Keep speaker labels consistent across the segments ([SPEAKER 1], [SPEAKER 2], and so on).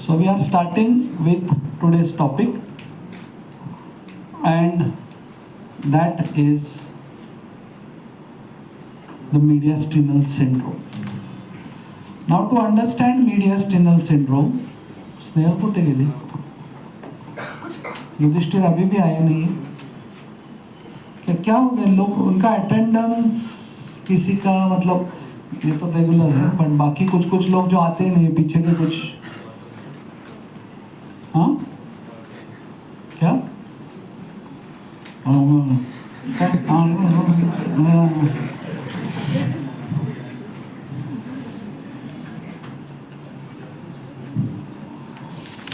[SPEAKER 1] So we are starting with today's topic, and that is the mediastinal syndrome. Now to understand mediastinal syndrome, Snehal कुठे गेली? युधिष्ठिर अभी भी आए नहीं. क्या हो गया? लोग उनका अटेंडेंस किसी का मतलब ये तो रेगुलर है, पर बाकी कुछ कुछ लोग जो आते नहीं, पीछे के कुछ. हाँ क्या?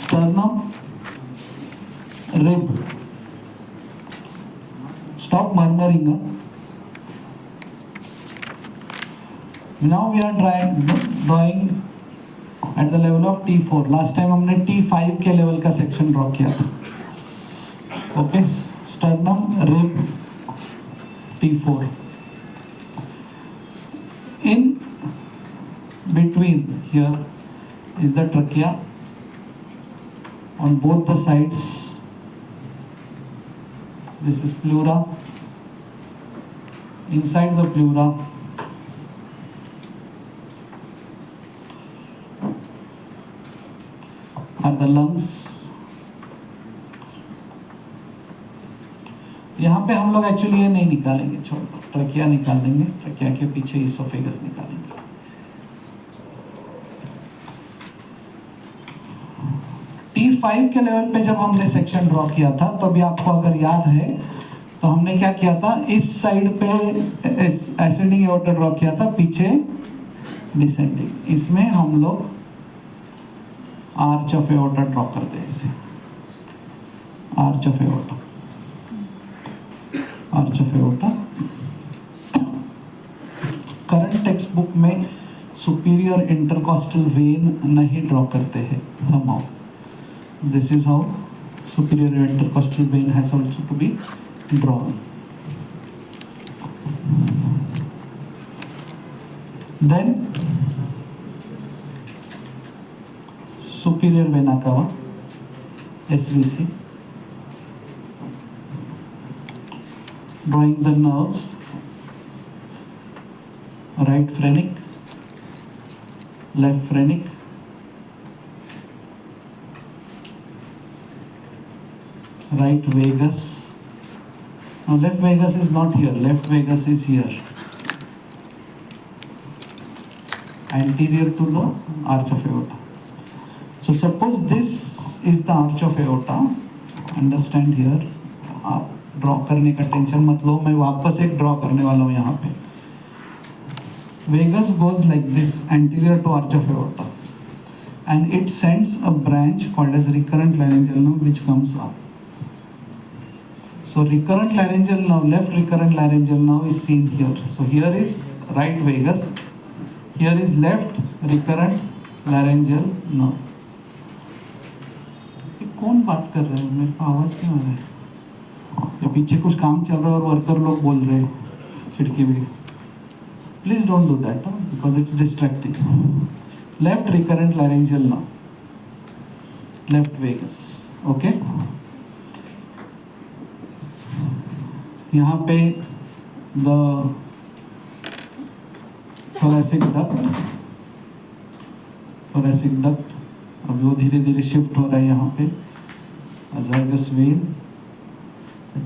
[SPEAKER 1] sternum, rib. Stop murmuring. Now we are drawing at the level of T4. Last time हमने T5 के लेवल का सेक्शन ड्रॉ किया था. Okay, sternum, rib, T4. In between here is the trachea. On both the sides, this is pleura. Inside the pleura are the lungs. यहाँ पे हम लोग actually ये नहीं निकालेंगे, छोड़ो, ट्रकिया निकाल देंगे. ट्रकिया के पीछे इसोफेगस निकालेंगे. T5 के लेवल पे जब हमने सेक्शन ड्रॉ किया था, तो अभी आपको अगर याद है तो हमने क्या किया था, इस साइड पे एसेंडिंग एओर्टा ड्रॉ किया था, पीछे डिसेंडिंग. इसमें हम लोग आर्च ऑफ एओर्टा ड्रॉ करते हैं. इसे arch of aorta, arch of aorta. Current text book में सुपीरियर इंटरकॉस्टल वेन नहीं ड्रॉ करते हैं. somehow this is how superior intercostal vein has also to be drawn. Then superior vena cava, SVC, drawing the nerves, right phrenic, left phrenic, right vagus. Now left vagus is not here, left vagus is here, anterior to the arch of aorta. So suppose this is the arch of aorta, understand here. आप draw करने का tension मत लो, मैं वापस एक draw करने वाला हूँ यहाँ पे. Vagus goes like this, anterior to arch of aorta, and it sends a branch called as recurrent laryngeal nerve which comes up. So recurrent laryngeal nerve, left recurrent laryngeal nerve is seen here. So here is right vagus, here is left recurrent laryngeal nerve. ये कौन बात कर रहे हैं? मेरे को आवाज क्यों आ रहा है? ये पीछे कुछ काम चल रहा है और वर्कर लोग बोल रहे हैं खिड़की में. Please don't do that because it's distracting. Left recurrent laryngeal nerve, left vagus. Okay. यहाँ पे the thoracic duct, अब वो धीरे धीरे शिफ्ट हो रहा है यहाँ पे. azygous vein,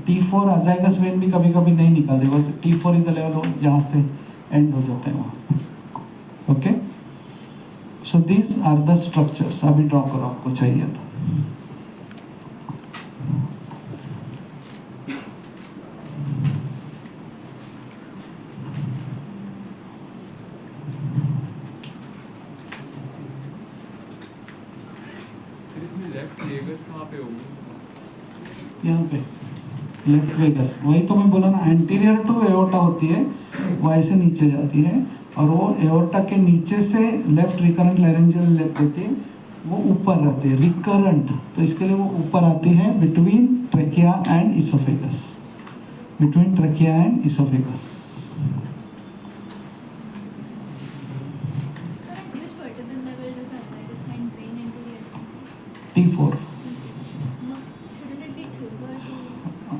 [SPEAKER 1] T4 azygous vein भी कभी कभी नहीं निकाल देगा. तो T4 इज लेवल जहाँ से एंड हो जाता है वहाँ. Okay, so these are the structures. अभी ड्रॉ करो आपको चाहिए तो. यहाँ पे लेफ्ट वेगस, वही तो मैं बोला ना, एंटीरियर टू एओर्टा होती है, वो ऐसे नीचे जाती है, और वो एओर्टा के नीचे से लेफ्ट रिकरेंट लैरेंजियल लेती है, वो ऊपर रहते हैं रिकरेंट. तो इसके लिए वो ऊपर आती है between trachea and oesophagus, between trachea and oesophagus. T4.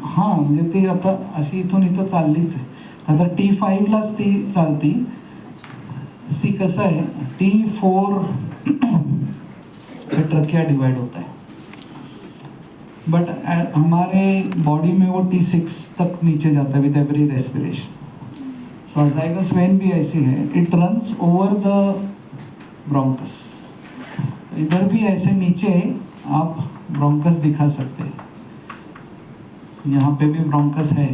[SPEAKER 1] हां म्हणजे ती आता अशी इथून इथं चाललीच आहे. आता T5लाच ती चालती. सी कसं है T4 ट्रकिया डिवाइड होता है, बट हमारे बॉडी में वो T6 तक नीचे जाता है with every respiration. So azygos vein भी ऐसी है, it runs over the bronchus. इधर भी ऐसे नीचे आप ब्रोंकस दिखा सकते हैं. यहाँ पे भी ब्रोंकस है.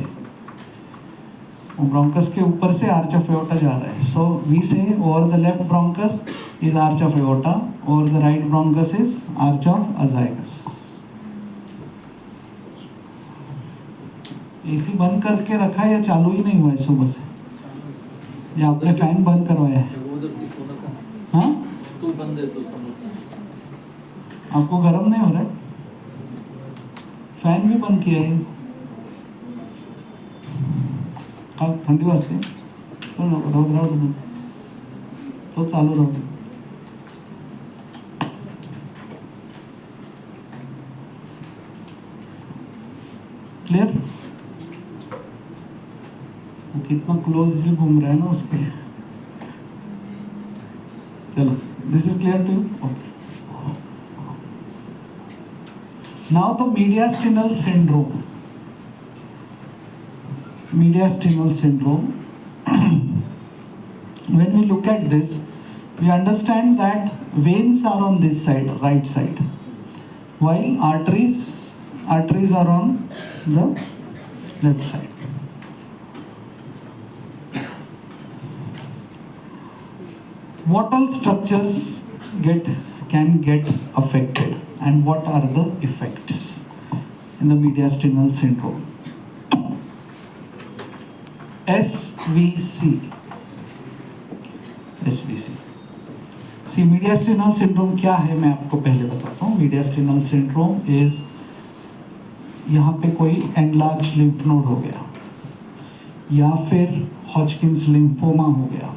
[SPEAKER 1] वो ब्रोंकस के ऊपर से आर्च ऑफ एओर्टा जा रहा है. So we say over the left bronchus is arch of aorta, over the right bronchus is arch of azygos. AC बंद करके रखा है या चालू ही नहीं हुआ है सुबह से, या आपने फैन बंद करवाया है? हाँ,
[SPEAKER 2] तो बंद है तो समझ.
[SPEAKER 1] आपको गर्म नहीं हो रहा है? फैन भी बंद किया है. अब थंडी वाजते. चलो राहू दे, तो चालू राहू दे. क्लियर? कितना क्लोज घूम रहा है ना उसके. चलो, this is clear to you? Okay. Now the mediastinal syndrome. Mediastinal syndrome. When we look at this, we understand that veins are on this side, right side, while arteries are on the left side. What all structures can get affected, and what are the effects in the mediastinal syndrome? SVC. See, mediastinal syndrome क्या है मैं आपको पहले बताता हूँ. mediastinal syndrome is यहाँ पे कोई enlarged lymph node हो गया, या फिर Hodgkin's lymphoma हो गया,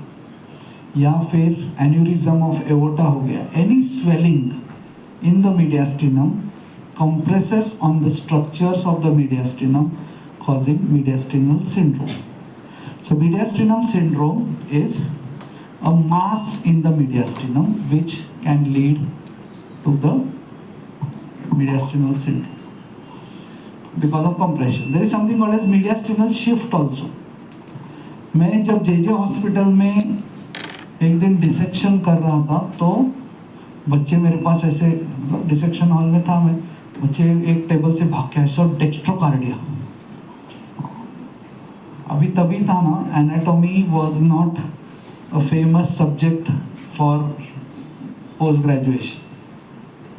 [SPEAKER 1] या फिर एन्यूरिज्म ऑफ एओर्टा हो गया. Any swelling in the mediastinum compresses on the structures of the mediastinum, causing mediastinal syndrome. So mediastinal syndrome is a mass in the mediastinum which can lead to the mediastinal syndrome because of compression. There is something called as mediastinal shift also. मैं जब JJ hospital में एक दिन dissection कर रहा था तो बच्चे मेरे पास ऐसे, डिसेक्शन हॉल में था मैं, बच्चे एक टेबल से भाग के ऐसा डेक्स्ट्रोकार्डिया. अभी तभी था ना, anatomy was not a famous subject for post graduation.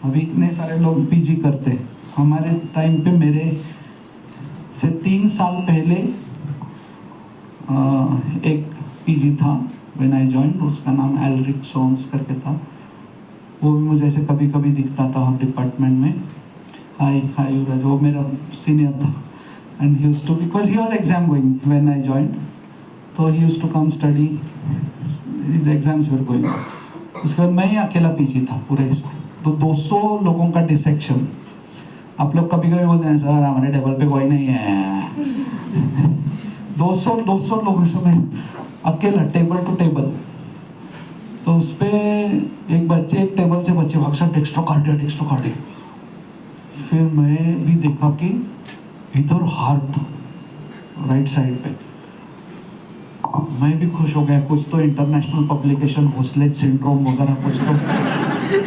[SPEAKER 1] अभी इतने सारे लोग पीजी करते हैं. हमारे टाइम पे मेरे से 3 साल पहले एक पीजी था व्हेन आई जॉइंड, उसका नाम एल्रिक सोन्स करके था. वो भी मुझे ऐसे कभी कभी दिखता था हर डिपार्टमेंट में. हाय युवराज, वो मेरा सीनियर था. And he used to, because he was exam going when I joined, तो he used to come study, his exams were going. उसके बाद मैं ही अकेला पीजी था पूरे इसमें. तो 200 लोगों का डिसेक्शन. आप लोग कभी कभी बोलते हैं सर हमारे टेबल पे कोई नहीं है. 200 लोगों से मैं अकेला टेबल टू टेबल. तो उस पर एक टेबल से बच्चे भाग सकते डेक्स्ट्रोकार्डिया. फिर मैं भी देखा कि इधर हार्ट राइट साइड पे. मैं भी खुश हो गया, कुछ तो इंटरनेशनल पब्लिकेशन होस्लेज सिंड्रोम वगैरह कुछ तो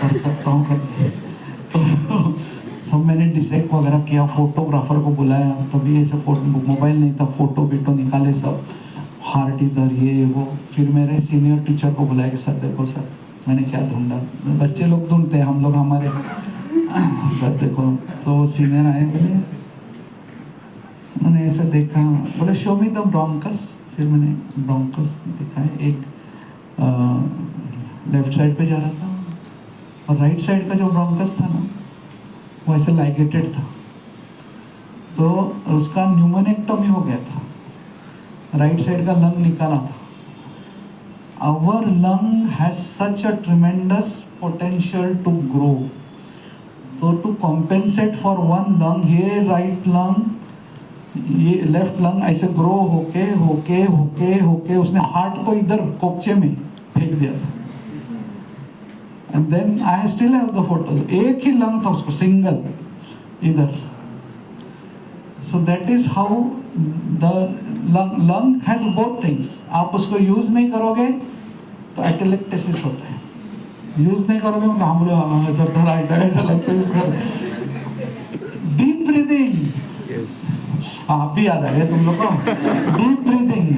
[SPEAKER 1] कर सकता हूँ करके. तो सब मैंने डिसेक्ट वगैरह किया, फोटोग्राफर को बुलाया. तभी ऐसे मोबाइल नहीं था, फोटो वीटो निकाले सब, हार्ट इधर ये वो. फिर मेरे सीनियर टीचर को बुलाया कि सर देखो सर मैंने क्या ढूंढा. बच्चे लोग ढूंढते हैं, हम लोग हमारे सर देखो. तो सीनियर आए, मैंने ऐसे देखा, बोले शो मी द ब्रोंकस. फिर मैंने ब्रोंकस दिखाए. एक लेफ्ट साइड पे जा रहा था और राइट साइड का जो ब्रोंकस था ना वो ऐसे लाइगेटेड था. तो उसका न्यूमोनेक्टोमी हो गया था, राइट साइड का लंग निकाला था. Our lung has such a tremendous potential to grow. तो to compensate for one lung, ये राइट लंग, ये लेफ्ट लंग ऐसे ग्रो होके होके होके होके उसने हार्ट को इधर कोपचे में फेंक दिया था. And then I still have the photo. एक ही लंग था उसको, सिंगल इधर. So that is how the lung has both things. आप उसको यूज नहीं करोगे तो एटेलेक्टेसिस होता है. यूज नहीं करोगे मतलब हम लोग जरा ऐसा लगता है. डीप ब्रीदिंग, आप भी याद आ गया तुम लोग को. Deep breathing.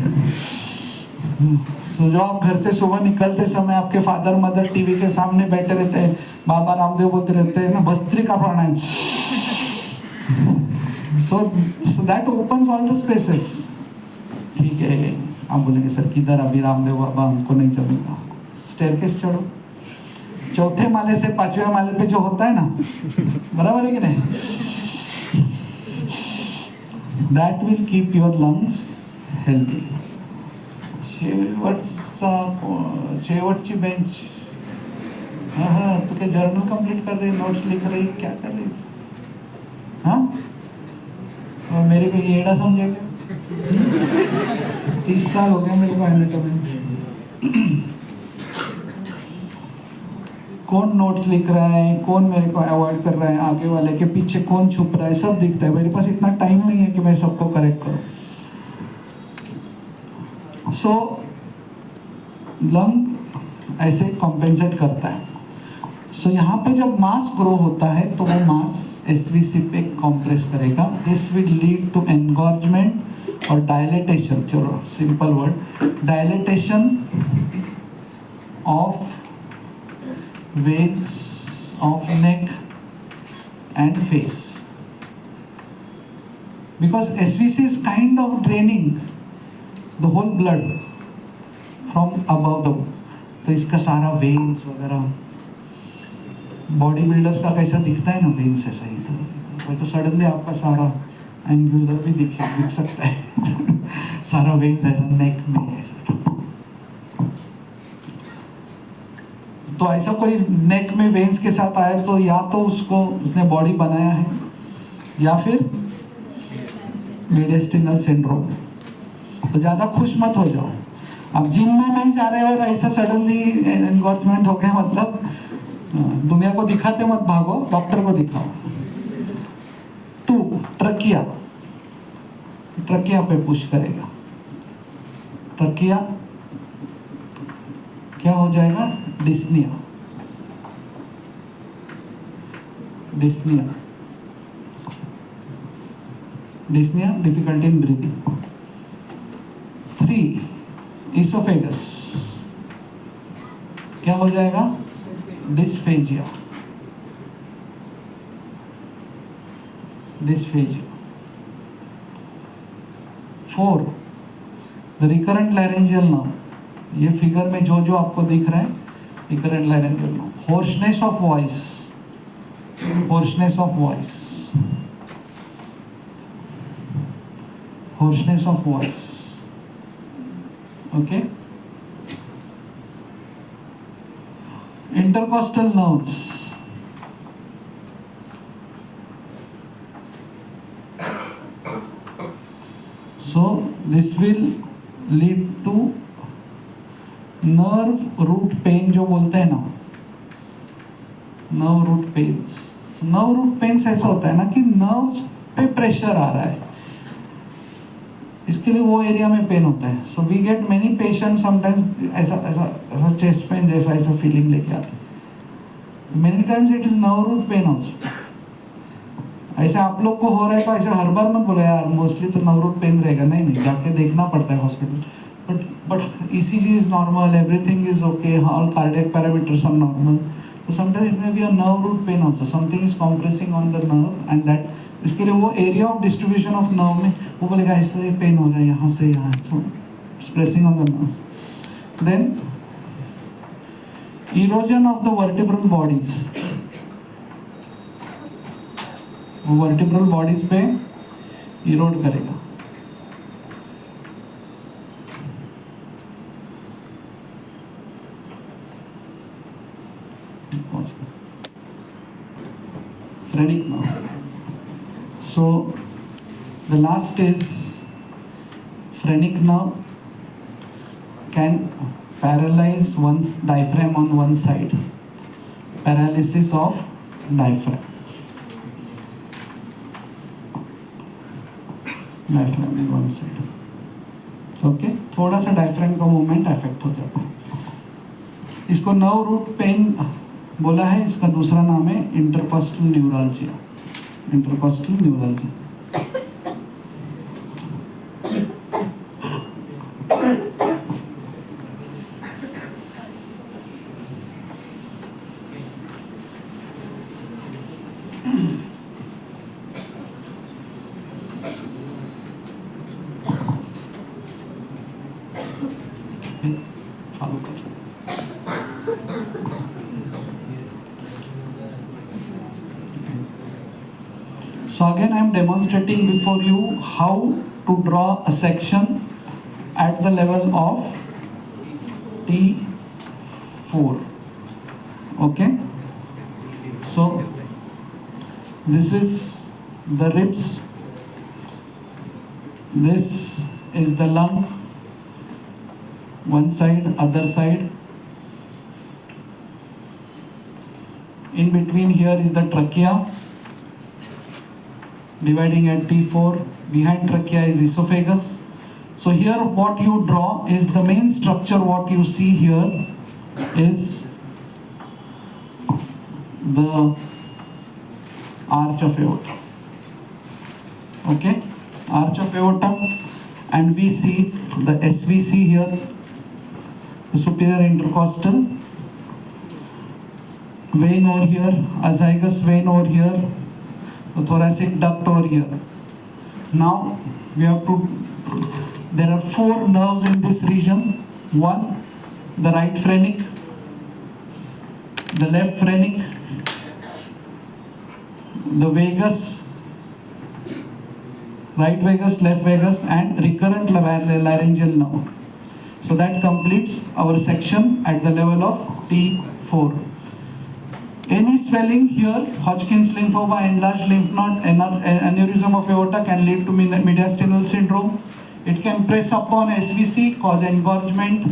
[SPEAKER 1] सो जो आप घर से सुबह निकलते समय आपके फादर मदर टीवी के सामने बैठे रहते हैं, बाबा रामदेव बोलते रहते हैं ना, bhastrika pranayama. So that opens all the spaces. ठीक है, आप बोलेंगे सर किधर अभी रामदेव बाबा, हमको नहीं चलेगा. स्टेयरकेस चढ़ो, चौथे माले से पांचवें माले पे जो होता है ना, बराबर है कि नहीं? That will keep your lungs healthy. शेवटची बेंच. हाँ, तो क्या जर्नल कंप्लीट कर रही, नोट्स लिख रही, क्या कर रही थी? हाँ, और मेरे को ये एड़ा समझेगा. 30 साल हो गए मेरे को एनाटॉमी. कौन नोट्स लिख रहा है, कौन मेरे को अवॉइड कर रहा है, आगे वाले के पीछे कौन छुप रहा है, सब दिखता है. मेरे पास इतना टाइम नहीं है कि मैं सबको करेक्ट करूं. सो लंग ऐसे कॉम्पेंसेट करता है. सो यहाँ पे जब मास ग्रो होता है तो वो मास एसवीसी पे कॉम्प्रेस करेगा. दिस विल लीड टू एनगॉर्जमेंट और डायलेटेशन. चलो simple word, dilatation of veins of neck and face, because SVC is kind of draining the whole blood from above the. तो इसका सारा veins वगैरह, बॉडी बिल्डर्स का कैसा दिखता है ना, veins ऐसा ही था, वैसे सडनली आपका सारा एंगुलर भी दिख सकता है. सारा veins ऐसा नेक में ऐसा. तो ऐसा कोई नेक में वेन्स के साथ आया तो या तो उसको उसने बॉडी बनाया है या फिर मीडियस्टिनल सिंड्रोम. तो ज़्यादा खुश मत हो जाओ. आप जिम में नहीं जा रहे हो और ऐसा सडनली एनगॉर्जमेंट हो गया, मतलब दुनिया को दिखाते मत भागो, डॉक्टर को दिखाओ. 2, ट्रकिया. ट्रकिया पे पुश करेगा. ट्रकिया क्या हो जाएगा? Dyspnoea. Dyspnoea, dyspnoea, difficulty in breathing. 3, oesophagus. क्या हो जाएगा? Dysphagia. Dysphagia. 4, the recurrent laryngeal nerve. ये फिगर में जो जो आपको दिख रहा है, recurrent laryngeal nerve. Hoarseness of voice. Hoarseness of voice. Hoarseness of voice. Okay. Intercostal nerves. So this will lead to nerve root pain जो बोलते हैं ना, nerve root pains. So nerve root pains ऐसा होता है ना कि नर्व्स पे प्रेशर आ रहा है, इसके लिए वो एरिया में पेन होता है. So we get many patient sometimes ऐसा ऐसा ऐसा चेस्ट पेन जैसा ऐसा फीलिंग लेके आते हैं. Many times it is nerve root pain also. ऐसे आप लोग को हो रहा है तो ऐसे हर बार मत बोलो यार मोस्टली तो नर्व रूट पेन रहेगा. नहीं नहीं, जाके देखना पड़ता है hospital. But ECG is normal, everything is okay, all cardiac parameters are normal. So sometimes it may be a nerve root pain also. Something is compressing on the nerve, and that इसके लिए वो area of distribution of nerve में वो बोलेगा ऐसे pen हो रहा है यहाँ से यहाँ. So it's pressing on the nerve. Then erosion of the vertebral bodies. वो vertebral bodies पे erode करेगा. phrenic nerve. So the last is phrenic nerve can paralyze one's diaphragm on one side. Paralysis of diaphragm. Diaphragm in one side. Okay, थोड़ा सा diaphragm का movement affect हो जाता है. इसको नर्व रूट पेन बोला है. इसका दूसरा नाम है इंटरकोस्टल न्यूरल्जिया. Intercostal neuralgia. चालू कर. So again I am demonstrating before you how to draw a section at the level of T4. Okay, so this is the ribs, this is the lung, one side, other side. In between here is the trachea, dividing at T4. Behind trachea is esophagus. So here what you draw is the main structure. What you see here is the arch of aorta. Okay, arch of aorta, and we see the SVC here, the superior intercostal vein over here, azygous vein over here, the thoracic duct over here. Now we have to, there are 4 nerves in this region. One, the right phrenic, the left phrenic, the vagus, right vagus, left vagus, and recurrent laryngeal nerve. So that completes our section at the level of T4. Any swelling here, Hodgkin's lymphoma, enlarged lymph node, aneurysm of aorta can lead to mediastinal syndrome. It can press upon SVC, cause engorgement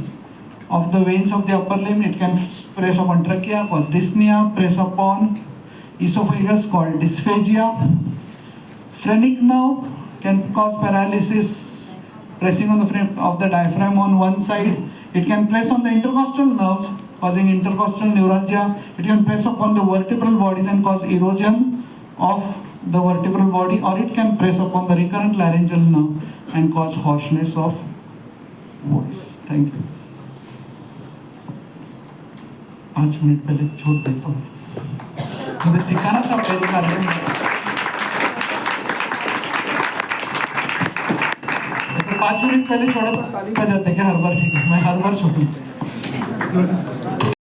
[SPEAKER 1] of the veins of the upper limb. It can press upon trachea, cause dyspnea, press upon esophagus, called dysphagia. Phrenic nerve can cause paralysis, pressing on the frame of the diaphragm on one side. It can press on the intercostal nerves, causing intercostal neuralgia. It can press upon the vertebral bodies and cause erosion of the vertebral body, or it can press upon the recurrent laryngeal nerve and cause hoarseness of voice. Thank you. 5 minute पहले छोड़ देता हूँ. मुझे सिखाना था पहले कार्य. 5 minute पहले छोड़ा तो ताली बजाते क्या हर बार? ठीक है, मैं हर बार छोड़ूँ.